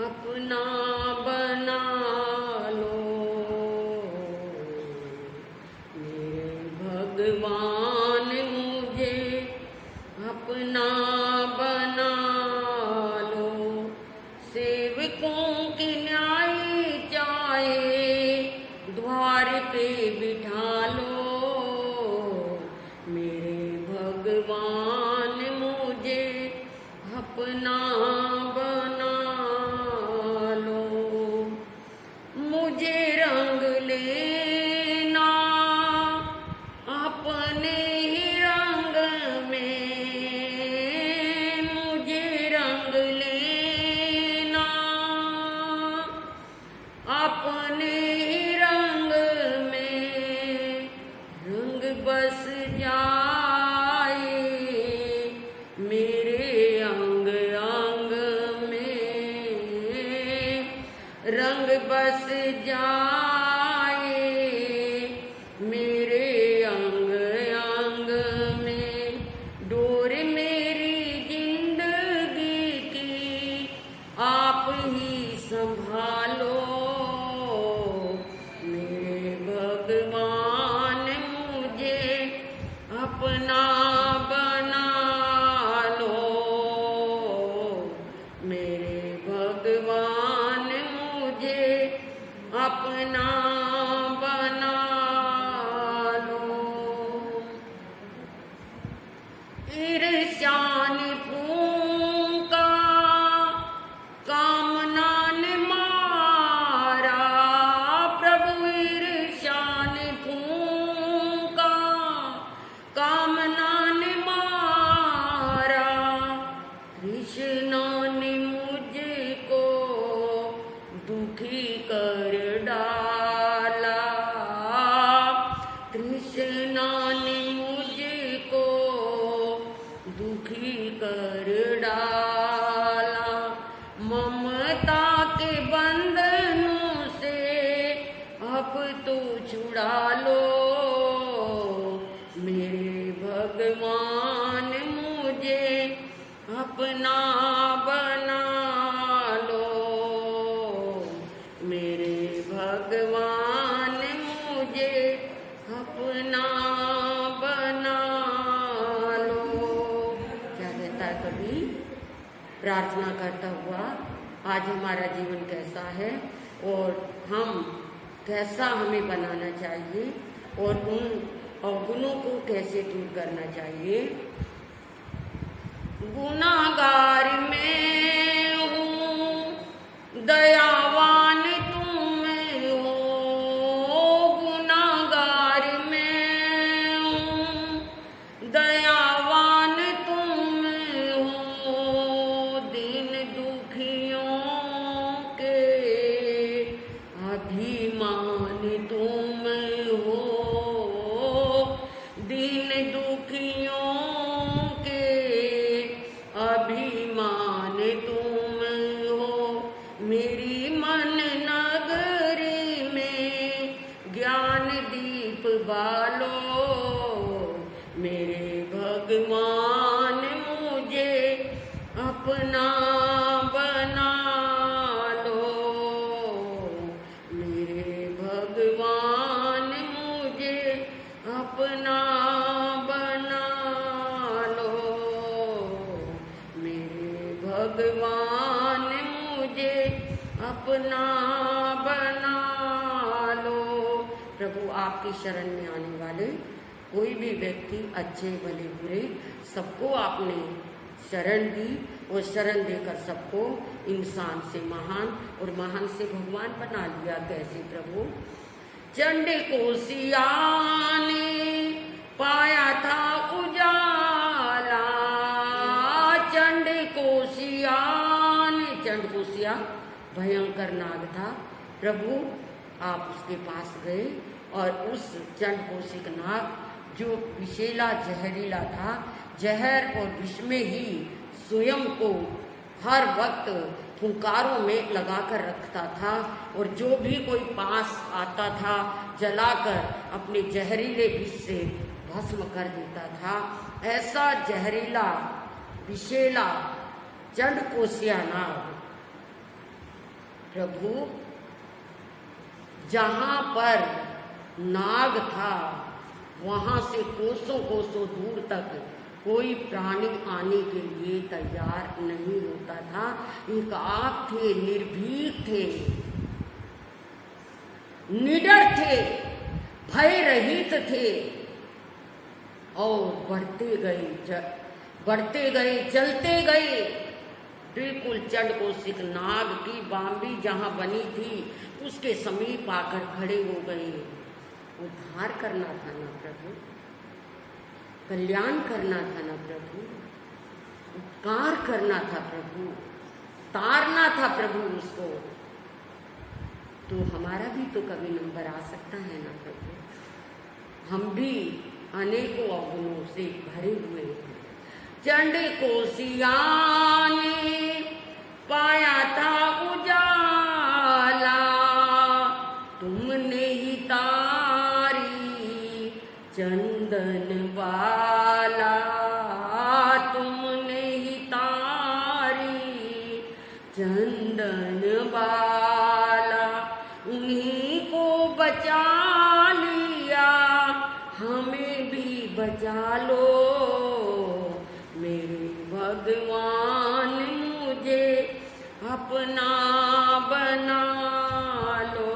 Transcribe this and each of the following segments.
अपना बना लो मेरे भगवान, मुझे अपना बना लो। सेवकों की न्याय चाहे द्वार पे बिठा लो मेरे भगवान, मुझे अपना बना लो। मुझे रंग लेना अपने ही रंग में, मुझे रंग लेना अपने ही रंग में। रंग बस जाए मेरे अंग अंग में, रंग बस जाए मेरे अंग अंग में। डोर मेरी जिंदगी की आप ही संभालो मेरे भगवान, मुझे अपना बना लो मेरे भगवान, मुझे अपना बना लो। ईर्ष्यान फूंका कामना ने मारा, प्रभु ईर्ष्यान फूंका कामना ने मारा। कृष्ण ने मुझको दुखी कर डाला, कृष्ण ने मुझको दुखी कर डाला। ममता के बंधनों से अब तो छुड़ा लो मेरे भगवान, मुझे अपना बना लो मेरे भगवान, मुझे अपना बना लो। क्या कहता है कभी प्रार्थना करता हुआ, आज हमारा जीवन कैसा है और हम कैसा हमें बनाना चाहिए और उन अवगुणों को कैसे दूर करना चाहिए। गुनाहगार मैं हूँ दयावान तुम हो, गुनाहगार मैं हूँ दयावान तुम हो। दीन दुखियों के अभिमान तुम हो, दीन दुखियों के अभिमान तुम हो। मेरी मन नगरी में ज्ञान दीप बालो मेरे भगवान, मुझे अपना बना लो मेरे भगवान, मुझे अपना बना लो मेरे भगवान, मुझे अपना बना लो। प्रभु आपकी शरण में आने वाले कोई भी व्यक्ति, अच्छे भले बुरे, सबको आपने शरण दी और शरण देकर सबको इंसान से महान और महान से भगवान बना लिया। कैसे प्रभु? चंड को सिया ने पाया था उजाला, चंड को सिया ने, चंड को सिया भयंकर नाग था। प्रभु आप उसके पास गए और उस चंड कोशिक नाग जो विषैला जहरीला था, जहर और विष में ही स्वयं को हर वक्त फुंकारों में लगाकर रखता था और जो भी कोई पास आता था जलाकर अपने जहरीले विष से भस्म कर देता था। ऐसा जहरीला विषैला चंड कोशिया नाग प्रभु जहां पर नाग था वहां से कोसों कोसों दूर तक कोई प्राणी आने के लिए तैयार नहीं होता था। एक आप थे, निर्भीक थे, निडर थे, भय रहित थे और बढ़ते गए, चलते गए। बिल्कुल चंडकोशिक नाग की बांबी जहां बनी थी उसके समीप आकर खड़े हो गए। उद्धार करना था ना प्रभु, कल्याण करना था ना प्रभु, उपकार करना था प्रभु, तारना था प्रभु उसको। तो हमारा भी तो कभी नंबर आ सकता है ना प्रभु। हम भी अनेकों अवगुणों से भरे हुए हैं। चंडकोसिया ने पाया था उजाला, तुमने ही तारी चंदन वाला, तुमने ही तारी चंदन वाला। उन्हीं को बचा लिया, हमें भी बचा लो। मेरे भगवान मुझे अपना बना लो,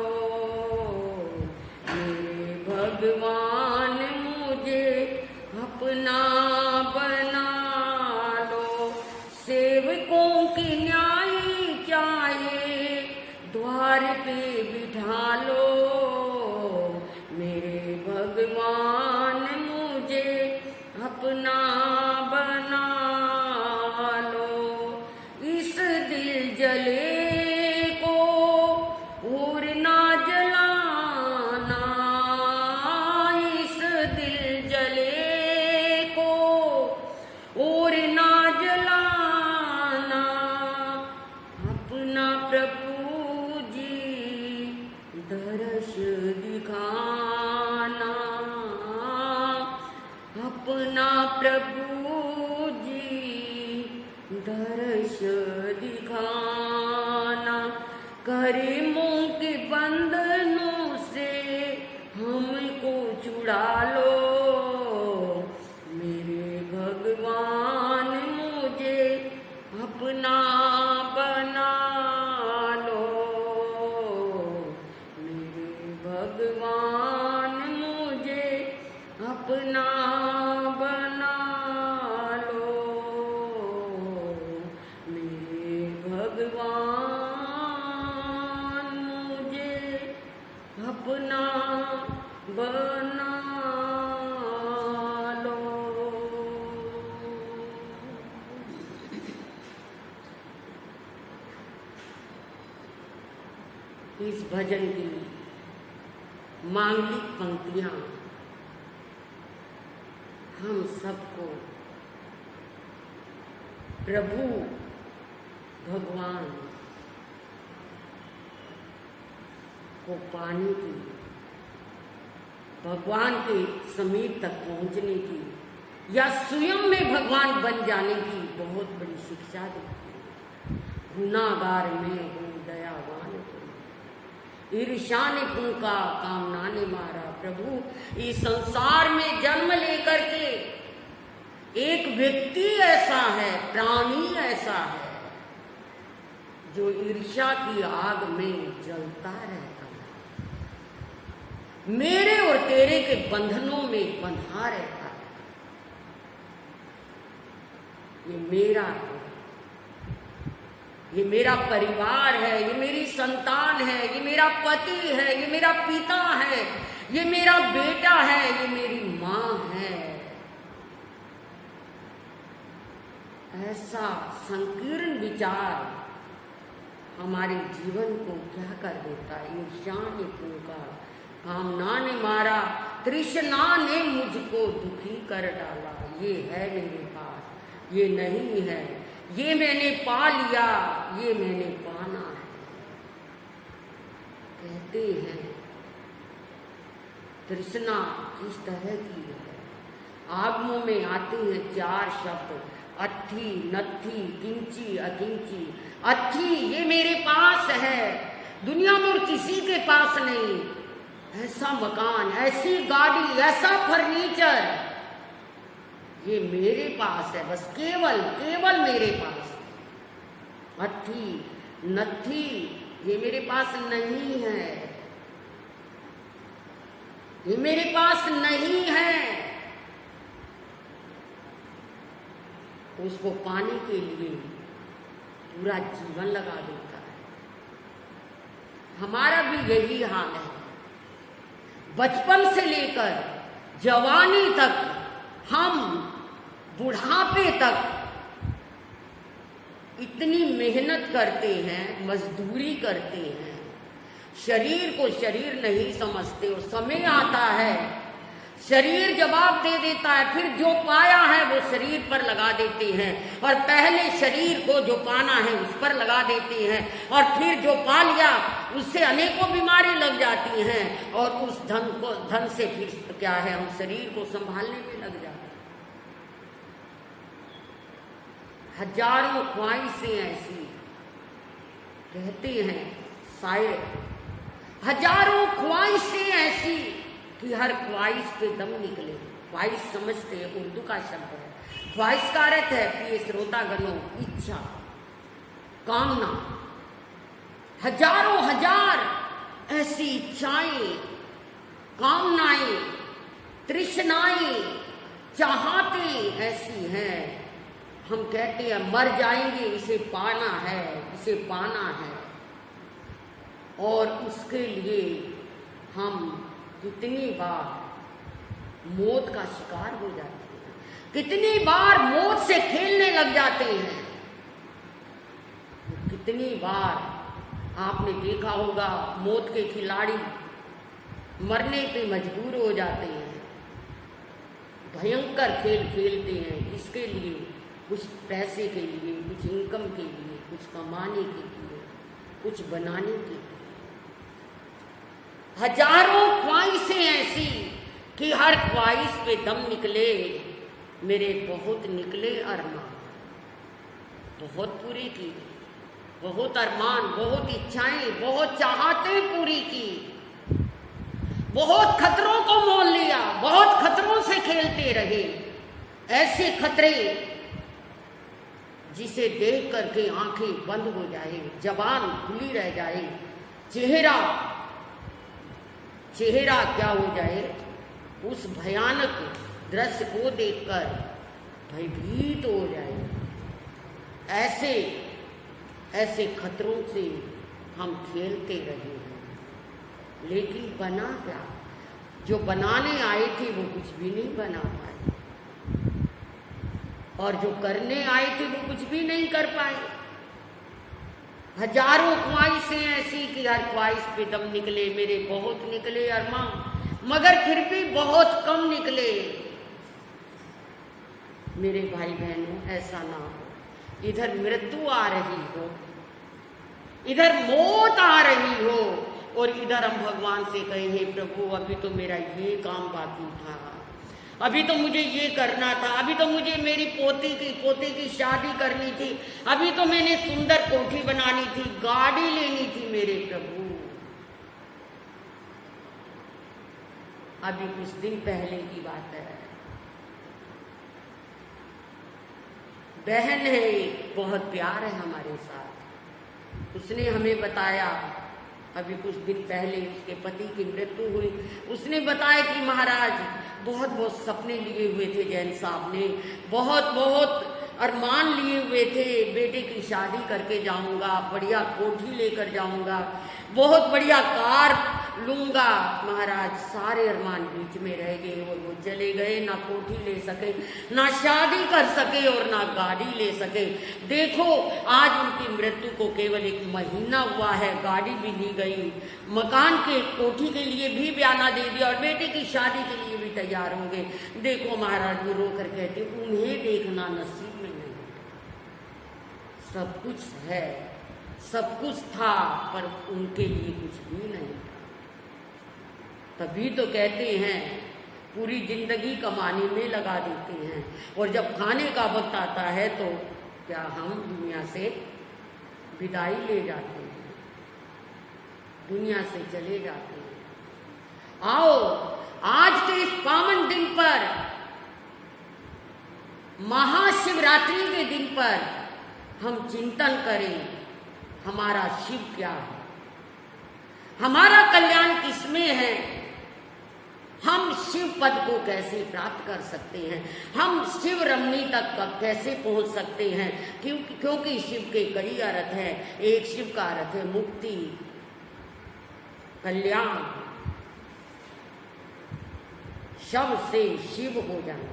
मेरे भगवान मुझे अपना बना लो। सेवकों की न्याय चाहिए, द्वार पे बिठा लो। मेरे भगवान मुझे अपना बना लो। इस दिल जले को और ना जलाना, इस दिल जले को और ना जलाना। अपना प्रभु जी दर्श दिखाना, अपना प्रभु जी दर्श दिखाना। कर्मों के बंधनों से हमको छुड़ा लो। मेरे भगवान मुझे अपना बना लो। मेरे भगवान मुझे अपना बना लो। मेरे भगवान मुझे अपना बना लो। इस भजन की मांगलिक पंक्तियां हम सबको प्रभु भगवान को पाने की, भगवान के समीप तक पहुंचने की या स्वयं में भगवान बन जाने की बहुत बड़ी शिक्षा देती है। गुनाहगार में हूँ दयावान को, ईर्ष्या ने फूंका कामना ने मारा। प्रभु इस संसार में जन्म लेकर के एक व्यक्ति ऐसा है, प्राणी ऐसा है जो ईर्ष्या की आग में जलता रहता है, मेरे और तेरे के बंधनों में बंधा रहता है। ये मेरा है, ये मेरा परिवार है, ये मेरी संतान है, ये मेरा पति है, ये मेरा पिता है, ये मेरा बेटा है, ये मेरी माँ है। ऐसा संकीर्ण विचार हमारे जीवन को क्या कर देता है। ईर्ष्या ने फूंका, कामना ने मारा, तृष्णा ने मुझको दुखी कर डाला। ये है मेरे पास, ये नहीं है, ये मैंने पा लिया, ये मैंने पाना है। कहते हैं तृष्णा किस तरह की है। आगमों में आते हैं चार शब्द, अथी नथी किंची अकिंची। अथी ये मेरे पास है, दुनिया में और किसी के पास नहीं। ऐसा मकान, ऐसी गाड़ी, ऐसा फर्नीचर ये मेरे पास है, बस केवल केवल मेरे पास। अथी नथी ये मेरे पास नहीं है, ये मेरे पास नहीं है। उसको पाने के लिए पूरा जीवन लगा देता है। हमारा भी यही हाल है। बचपन से लेकर जवानी तक, हम बुढ़ापे तक इतनी मेहनत करते हैं, मजदूरी करते हैं, शरीर को शरीर नहीं समझते। और समय आता है शरीर जवाब दे देता है, फिर जो पाया है वो शरीर पर लगा देते हैं, और पहले शरीर को जो पाना है उस पर लगा देते हैं, और फिर जो पा लिया उससे अनेकों बीमारी लग जाती हैं, और उस धन से फिर क्या है, हम शरीर को संभालने में लग जाते हैं। हजारों ख्वाहिशें ऐसी, कहते हैं शायर, हजारों ख्वाहिशें ऐसी कि हर ख्वाहिश पे दम निकले। ख्वाहिश समझते हैं, उर्दू का शब्द है। ख्वाहिश का अर्थ है प्रिय श्रोतागणों, इच्छा, कामना। हजारों हजार ऐसी इच्छाएं, कामनाएं, तृष्णाएं, चाहतें ऐसी हैं, हम कहते हैं मर जाएंगे, इसे पाना है, इसे पाना है। और उसके लिए हम कितनी बार मौत का शिकार हो जाते हैं, कितनी बार मौत से खेलने लग जाते हैं। कितनी बार आपने देखा होगा मौत के खिलाड़ी मरने पे मजबूर हो जाते हैं, भयंकर खेल खेलते हैं। इसके लिए कुछ पैसे के लिए, कुछ इनकम के लिए, कुछ कमाने के लिए, कुछ बनाने के लिए। हजारों ख्वाहिशें ऐसी कि हर ख्वाहिश पे दम निकले। मेरे बहुत निकले अरमान, बहुत पूरी की, बहुत अरमान, बहुत इच्छाएं, बहुत चाहतें पूरी की, बहुत खतरों को मोल लिया, बहुत खतरों से खेलते रहे। ऐसे खतरे जिसे देख करके आंखें बंद हो जाए, जबान खुली रह जाए, चेहरा क्या हो जाए, उस भयानक दृश्य को देखकर भयभीत हो जाए। ऐसे खतरों से हम खेलते रहे हैं, लेकिन बना क्या? जो बनाने आए थे वो कुछ भी नहीं बना पाए, और जो करने आए थे वो कुछ भी नहीं कर पाए। हजारों ख्वाहिशें ऐसी कि हर ख्वाहिश पे दम निकले। मेरे बहुत निकले अरमान, मगर फिर भी बहुत कम निकले। मेरे भाई बहनों, ऐसा ना हो, इधर मृत्यु आ रही हो, इधर मौत आ रही हो, और इधर हम भगवान से कहे हे प्रभु अभी तो मेरा ये काम बाकी था, अभी तो मुझे ये करना था, अभी तो मुझे मेरी पोते की शादी करनी थी, अभी तो मैंने सुंदर कोठी बनानी थी, गाड़ी लेनी थी मेरे प्रभु। अभी कुछ दिन पहले की बात है, बहन है, बहुत प्यार है हमारे साथ। उसने हमें बताया, अभी कुछ दिन पहले उसके पति की मृत्यु हुई। उसने बताया कि महाराज बहुत सपने लिए हुए थे, जैन साहब ने बहुत अरमान लिए हुए थे, बेटे की शादी करके जाऊंगा, बढ़िया कोठी लेकर जाऊंगा, बहुत बढ़िया कार लूंगा। महाराज सारे अरमान बीच में रह गए, और वो चले गए, ना कोठी ले सके, ना शादी कर सके, और ना गाड़ी ले सके। देखो आज उनकी मृत्यु को केवल 1 महीना हुआ है, गाड़ी भी ली गई, मकान के कोठी के लिए भी बयाना दे दिया, और बेटे की शादी के लिए भी तैयार होंगे। देखो महाराज वो रो कर कहते उन्हें देखना नसीब में नहीं, सब कुछ है, सब कुछ था, पर उनके लिए कुछ भी नहीं था। तभी तो कहते हैं पूरी जिंदगी कमाने में लगा देते हैं, और जब खाने का वक्त आता है तो क्या हम दुनिया से विदाई ले जाते हैं, दुनिया से चले जाते हैं। आओ आज के इस पावन दिन पर, महाशिवरात्रि के दिन पर हम चिंतन करें, हमारा शिव क्या है, हमारा कल्याण किसमें है, हम शिव पद को कैसे प्राप्त कर सकते हैं, हम शिव रमणी तक कैसे पहुंच सकते हैं। क्योंकि शिव के कई अर्थ हैं। एक शिव का अर्थ है मुक्ति, कल्याण, शव से शिव हो जाना,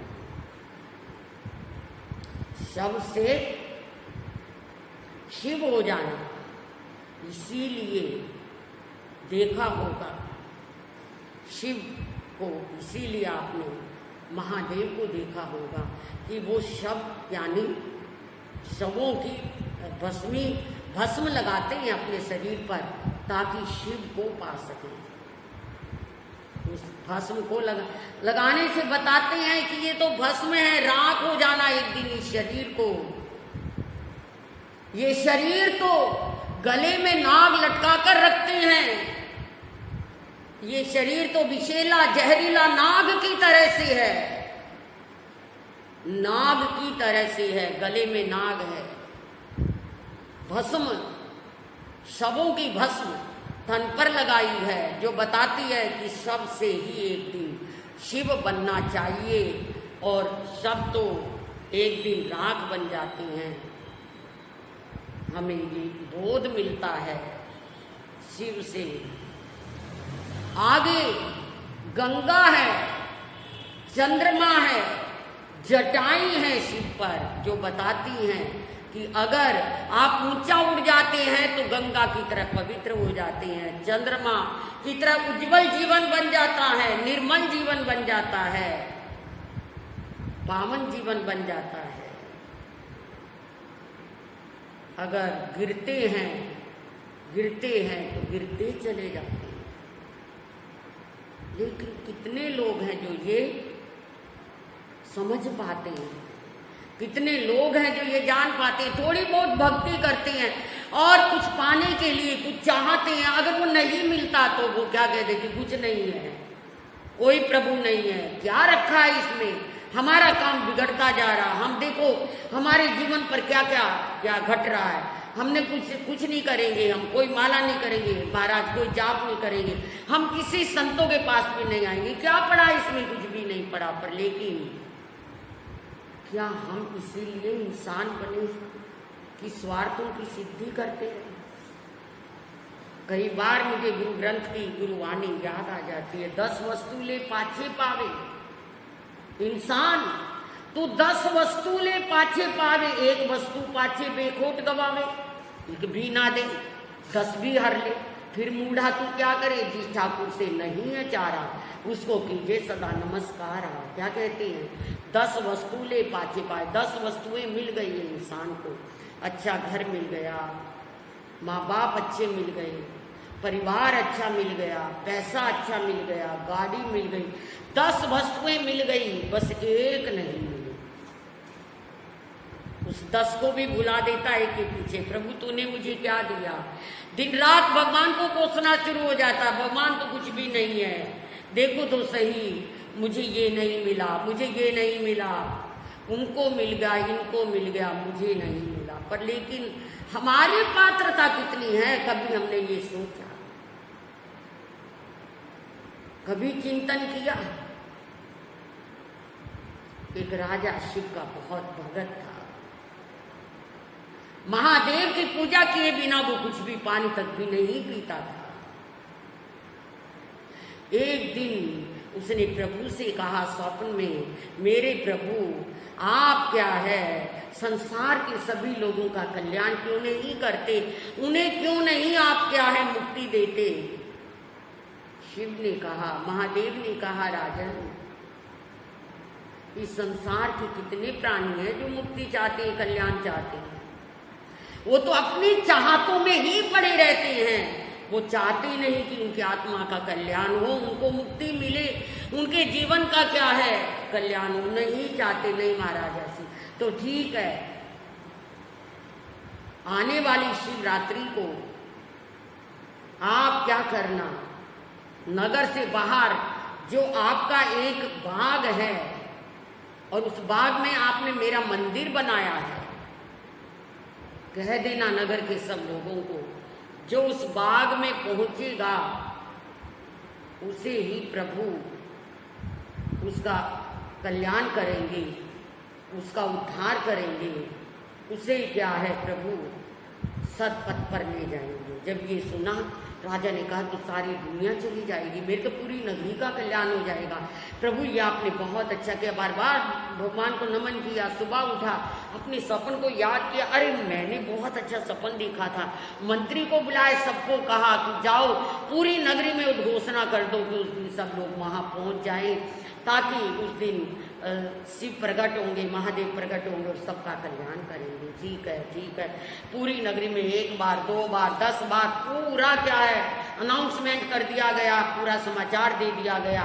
शव से शिव हो जाना। इसीलिए देखा होगा शिव को, इसीलिए आपने महादेव को देखा होगा कि वो शव यानी शवों की भस्म लगाते हैं अपने शरीर पर ताकि शिव को पा सकें। उस भस्म को लगाने से बताते हैं कि ये तो भस्म है, राख हो जाना एक दिन इस शरीर को। ये शरीर तो गले में नाग लटका कर रखते हैं, ये शरीर तो विषैला जहरीला नाग की तरह से है, नाग की तरह से है, गले में नाग है। भस्म, शवों की भस्म तन पर लगाई है जो बताती है कि शव से ही एक दिन शिव बनना चाहिए, और शव तो एक दिन राख बन जाते हैं। हमें ये बोध मिलता है शिव से। आगे गंगा है, चंद्रमा है, जटाएं हैं शिव पर जो बताती हैं कि अगर आप ऊंचा उड़ जाते हैं तो गंगा की तरह पवित्र हो जाते हैं, चंद्रमा की तरह उज्जवल जीवन बन जाता है, निर्मल जीवन बन जाता है, पावन जीवन बन जाता है। अगर गिरते हैं तो गिरते चले जाते हैं। लेकिन कितने लोग हैं जो ये समझ पाते हैं, कितने लोग हैं जो ये जान पाते हैं, थोड़ी बहुत भक्ति करते हैं और कुछ पाने के लिए कुछ चाहते हैं, अगर वो नहीं मिलता तो वो क्या कहते हैं कि कुछ नहीं है, कोई प्रभु नहीं है, क्या रखा है इसमें, हमारा काम बिगड़ता जा रहा। हम देखो हमारे जीवन पर क्या क्या घट रहा है, हमने कुछ नहीं करेंगे, हम कोई माला नहीं करेंगे महाराज, कोई जाप नहीं करेंगे, हम किसी संतों के पास भी नहीं आएंगे, क्या पड़ा इसमें, कुछ भी नहीं पड़ा। पर लेकिन क्या हम इसीलिए इंसान बने कि स्वार्थों की सिद्धि करते हैं? कई बार मुझे गुरु ग्रंथ की गुरुवाणी याद आ जाती है, 10 वस्तु ले पाछे पावे। इंसान तू 10 वस्तु ले पाछे पावे, एक वस्तु पाछे बेखोट गवावे, एक भी ना दे 10 भी हर ले। फिर मूढ़ा तू क्या करे, जिस ठाकुर से नहीं है चारा उसको कीजिए सदा नमस्कार। क्या कहते हैं, 10 वस्तु ले पाछे पाए, 10 वस्तुएं मिल गई है इंसान को। अच्छा घर मिल गया, माँ बाप अच्छे मिल गए, परिवार अच्छा मिल गया, पैसा अच्छा मिल गया, गाड़ी मिल गई, 10 वस्तुएं मिल गई, बस एक नहीं मिली। उस 10 को भी भुला देता है कि पीछे, प्रभु तूने मुझे क्या दिया। दिन रात भगवान को कोसना शुरू हो जाता, भगवान तो कुछ भी नहीं है, देखो तो सही, मुझे ये नहीं मिला, मुझे ये नहीं मिला, उनको मिल गया, इनको मिल गया, मुझे नहीं मिला। पर लेकिन हमारी पात्रता कितनी है, कभी हमने ये सोचा, कभी चिंतन किया? एक राजा शिव का बहुत भगत था, महादेव की पूजा किए बिना वो कुछ भी पानी तक भी नहीं पीता था। एक दिन उसने प्रभु से कहा स्वप्न में, मेरे प्रभु आप क्या है, संसार के सभी लोगों का कल्याण क्यों नहीं करते, उन्हें क्यों नहीं आप क्या है मुक्ति देते? शिव ने कहा, महादेव ने कहा, राजन इस संसार के कितने प्राणी हैं जो मुक्ति चाहते हैं, कल्याण चाहते हैं, वो तो अपनी चाहतों में ही पड़े रहते हैं, वो चाहते नहीं कि उनकी आत्मा का कल्याण हो, उनको मुक्ति मिले, उनके जीवन का क्या है कल्याण, नहीं चाहते नहीं महाराज ऐसी। तो ठीक है, आने वाली शिवरात्रि को आप क्या करना, नगर से बाहर जो आपका एक बाग है और उस बाग में आपने मेरा मंदिर बनाया है, कह देना नगर के सब लोगों को, जो उस बाग में पहुंचेगा उसे ही प्रभु उसका कल्याण करेंगे, उसका उद्धार करेंगे, उसे क्या है प्रभु सतपथ पर ले जाएंगे। जब ये सुना राजा ने कहा तो सारी दुनिया चली जाएगी, मेरे तो पूरी नगरी का कल्याण हो जाएगा। प्रभु ये आपने बहुत अच्छा किया, बार बार भगवान को नमन किया, सुबह उठा अपने सपन को याद किया, अरे मैंने बहुत अच्छा सपन देखा था। मंत्री को बुलाए, सबको कहा कि जाओ पूरी नगरी में उद्घोषणा कर दो कि उस दिन सब लोग वहाँ पहुँच जाएं, ताकि उस दिन शिव प्रकट होंगे, महादेव प्रकट होंगे और सबका कल्याण करेंगे। ठीक है ठीक है, पूरी नगरी में 1 बार 2 बार 10 बार पूरा क्या है अनाउंसमेंट कर दिया गया, पूरा समाचार दे दिया गया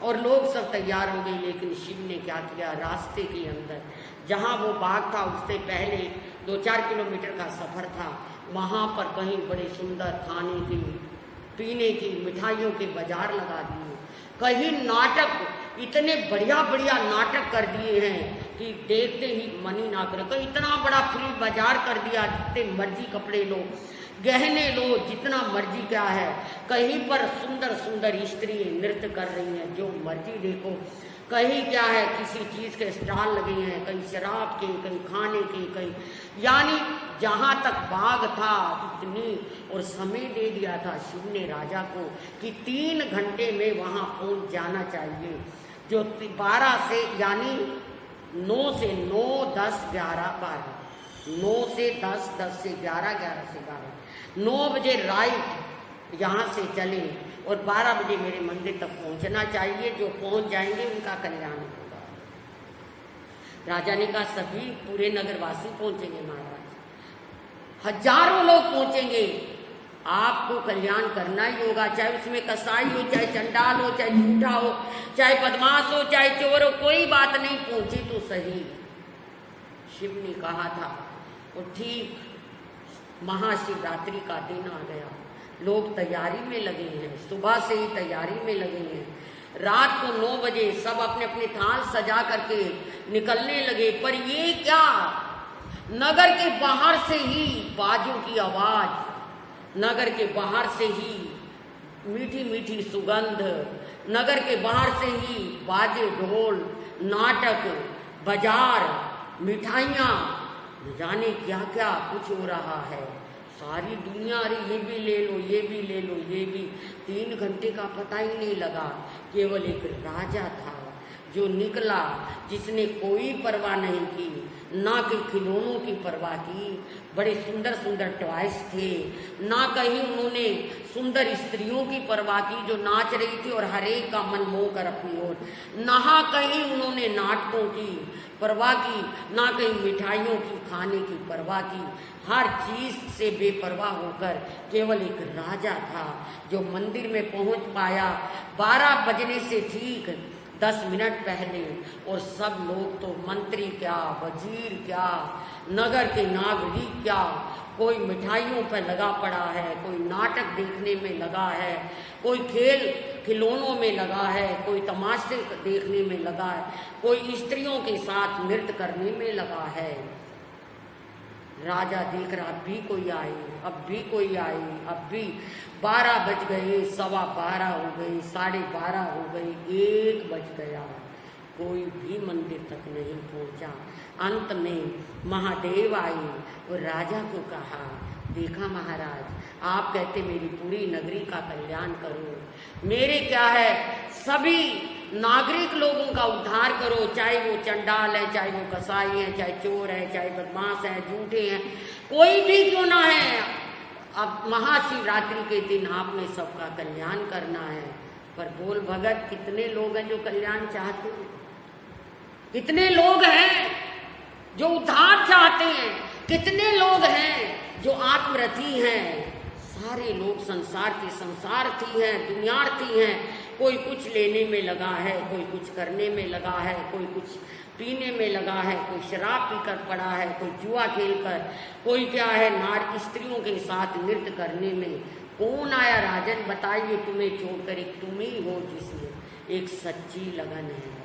और लोग सब तैयार हो गए। लेकिन शिव ने क्या किया, रास्ते के अंदर जहाँ वो बाग था उससे पहले 2-4 किलोमीटर का सफर था, वहाँ पर कहीं बड़े सुंदर खाने की पीने की मिठाइयों के बाजार लगा दिए, कहीं नाटक, इतने बढ़िया बढ़िया नाटक कर दिए हैं कि देखते ही मन ही ना करे। कहीं इतना बड़ा फ्री बाजार कर दिया, जितने मर्जी कपड़े लो, गहने लो, जितना मर्जी क्या है। कहीं पर सुंदर सुंदर स्त्री नृत्य कर रही हैं, जो मर्जी देखो। कहीं क्या है किसी चीज के स्टॉल लगे हैं, कहीं शराब के, कहीं खाने के, कहीं यानी जहाँ तक बाग था इतनी, और समय दे दिया था शिव ने राजा को कि 3 घंटे में वहाँ पहुँच जाना चाहिए। जो 12 से यानी 9 से 9, 10, 11, 12, 9 से 10, 10 से 11, 11 से 12, 9 बजे राइट यहाँ से चले और 12 बजे मेरे मंदिर तक पहुंचना चाहिए। जो पहुंच जाएंगे उनका कल्याण होगा। राजा ने कहा सभी पूरे नगरवासी पहुंचेंगे महाराज, हजारों लोग पहुंचेंगे, आपको कल्याण करना ही होगा, चाहे उसमें कसाई हो, चाहे चंडाल हो, चाहे झूठा हो, चाहे बदमाश हो, चाहे चोर हो, कोई बात नहीं, पहुंचे तो सही। शिव ने कहा था। और ठीक महाशिवरात्रि का दिन आ गया, लोग तैयारी में लगे हैं, सुबह से ही तैयारी में लगे हैं। रात को 9 बजे सब अपने अपने थाल सजा करके निकलने लगे। पर ये क्या, नगर के बाहर से ही बाजों की आवाज, नगर के बाहर से ही मीठी मीठी सुगंध, नगर के बाहर से ही बाजे ढोल, नाटक, बाजार, मिठाइयाँ, न जाने क्या क्या कुछ हो रहा है। सारी दुनिया, अरे ये भी ले लो, ये भी ले लो, ये भी। 3 घंटे का पता ही नहीं लगा। केवल एक राजा था जो निकला, जिसने कोई परवाह नहीं की, ना कि खिलौनों की परवाह की। बड़े सुंदर सुंदर टॉयज थे, ना कहीं उन्होंने सुंदर स्त्रियों की परवाह की जो नाच रही थी और हर एक का मन मोह कर अपनी ओर, ना कहीं उन्होंने नाटकों की परवाह की, ना कहीं मिठाइयों की खाने की परवाह की। हर चीज से बेपरवाह होकर केवल एक राजा था जो मंदिर में पहुंच पाया 12 बजने से ठीक 10 मिनट पहले। और सब लोग तो मंत्री क्या, वजीर क्या, नगर के नागरिक क्या, कोई मिठाइयों पर लगा पड़ा है, कोई नाटक देखने में लगा है, कोई खेल खिलौनों में लगा है, कोई तमाशे देखने में लगा है, कोई स्त्रियों के साथ नृत्य करने में लगा है। राजा देख रहा, अब भी कोई आए, अब भी कोई आए, अब भी 12 बज गए, 12:15 हो गए, 12:30 हो गए, 1 बज गया, कोई भी मंदिर तक नहीं पहुंचा। अंत में महादेव आए और राजा को कहा, देखा महाराज, आप कहते मेरी पूरी नगरी का कल्याण करो, मेरे क्या है सभी नागरिक लोगों का उद्धार करो, चाहे वो चंडाल है, चाहे वो कसाई है, चाहे चोर है, चाहे बदमाश है, झूठे हैं, कोई भी क्यों ना है। अब महाशिवरात्रि के दिन आपने सबका कल्याण करना है। पर बोल भगत, कितने लोग हैं जो कल्याण चाहते हैं? कितने लोग हैं जो उद्धार चाहते हैं? कितने लोग हैं जो आत्मरति हैं? सारे लोग संसार के संसार्थी हैं, दुनियार्थी हैं। कोई कुछ लेने में लगा है, कोई कुछ करने में लगा है, कोई कुछ पीने में लगा है, कोई शराब पीकर पड़ा है, कोई जुआ खेलकर, कोई क्या है नार स्त्रियों के साथ नृत्य करने में। कौन आया राजन बताइए तुम्हें छोड़कर, एक तुम ही हो जिसमें एक सच्ची लगन है,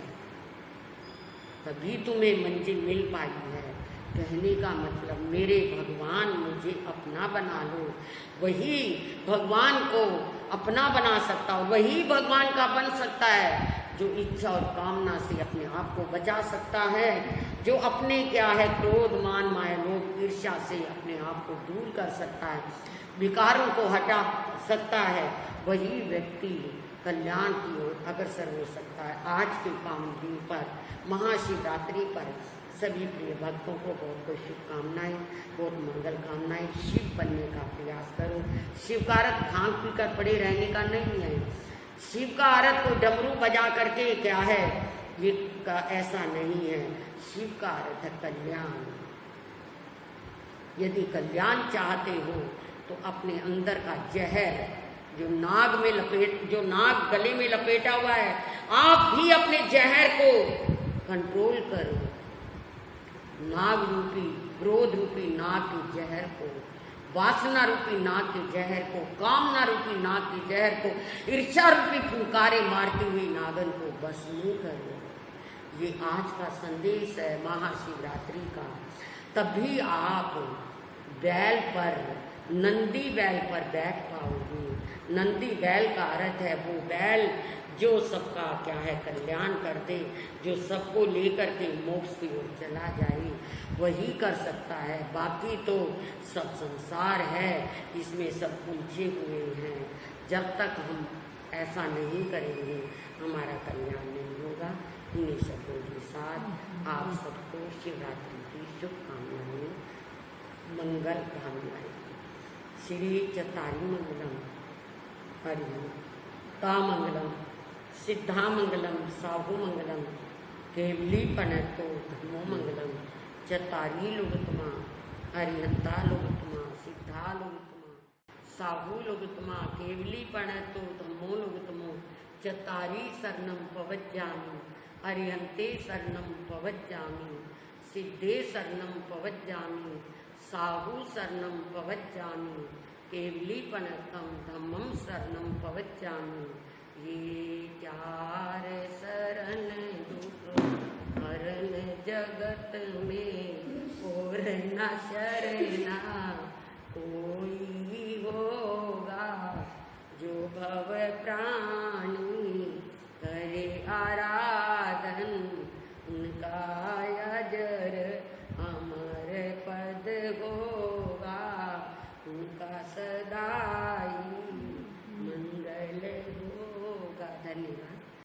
तभी तुम्हें मंजिल मिल पाई है। कहने का मतलब मेरे भगवान मुझे अपना बना लो। वही भगवान को अपना बना सकता हो, वही भगवान का बन सकता है जो इच्छा और कामना से अपने आप को बचा सकता है, जो अपने क्या है क्रोध मान माया लोभ ईर्ष्या से अपने आप को दूर कर सकता है, विकारों को हटा सकता है। वही व्यक्ति कल्याण की ओर अग्रसर हो सकता है। आज के पावन दिन पर महाशिवरात्रि पर सभी प्रिय भक्तों को बहुत बहुत शुभकामनाएं, बहुत मंगल कामनाएं। शिव बनने का प्रयास करो। शिव का अर्थ भांग पीकर पड़े रहने का नहीं है। शिव का अर्थ तो डमरू बजा करके क्या है ये का ऐसा नहीं है। शिव का अर्थ है कल्याण। यदि कल्याण चाहते हो तो अपने अंदर का जहर जो नाग गले में लपेटा हुआ है, आप भी अपने जहर को कंट्रोल करो। नाग रूपी क्रोध रूपी नाग के जहर को, वासना रूपी नाग के जहर को, कामना रूपी नाग के जहर को, ईर्ष्या रूपी फुंकारे मारती हुई नागन को भस्म करो। ये आज का संदेश है महाशिवरात्रि का। तभी आप बैल पर, नंदी बैल पर बैठ पाओगे। नंदी बैल का अर्थ है वो बैल जो सबका क्या है कल्याण कर दे, जो सबको लेकर के मोक्ष की ओर चला जाए, वही कर सकता है। बाकी तो सब संसार है, इसमें सब उलझे हुए हैं। जब तक हम ऐसा नहीं करेंगे हमारा कल्याण नहीं होगा। इन्हीं शब्दों के साथ आप सबको शिवरात्रि की शुभकामनाएं, मंगल कामनाएं। श्री चतारी मंगलम, हरिता मंगलम, सिद्धा मंगलम, साहु मंगलम, केवली पनतो धर्मो मंगलम। चतारी लोगतमा, हरिहंता लोगतमा, सिद्धा लोगतमा, साहु लोगतमा, केवली पनतो धर्मो लोगतमो। चतारी शरणम पवज्जामि, हरिहंते शरणम पवज्जामि, सिद्धे शरणम पवज्जामि, साहु शरणम पवज्जामि, केवली पनतम धम्मम शरणम पवज्जामि। ये चार शरण दुख हरण जगत में, और न शरणा कोई होगा जो भव प्राण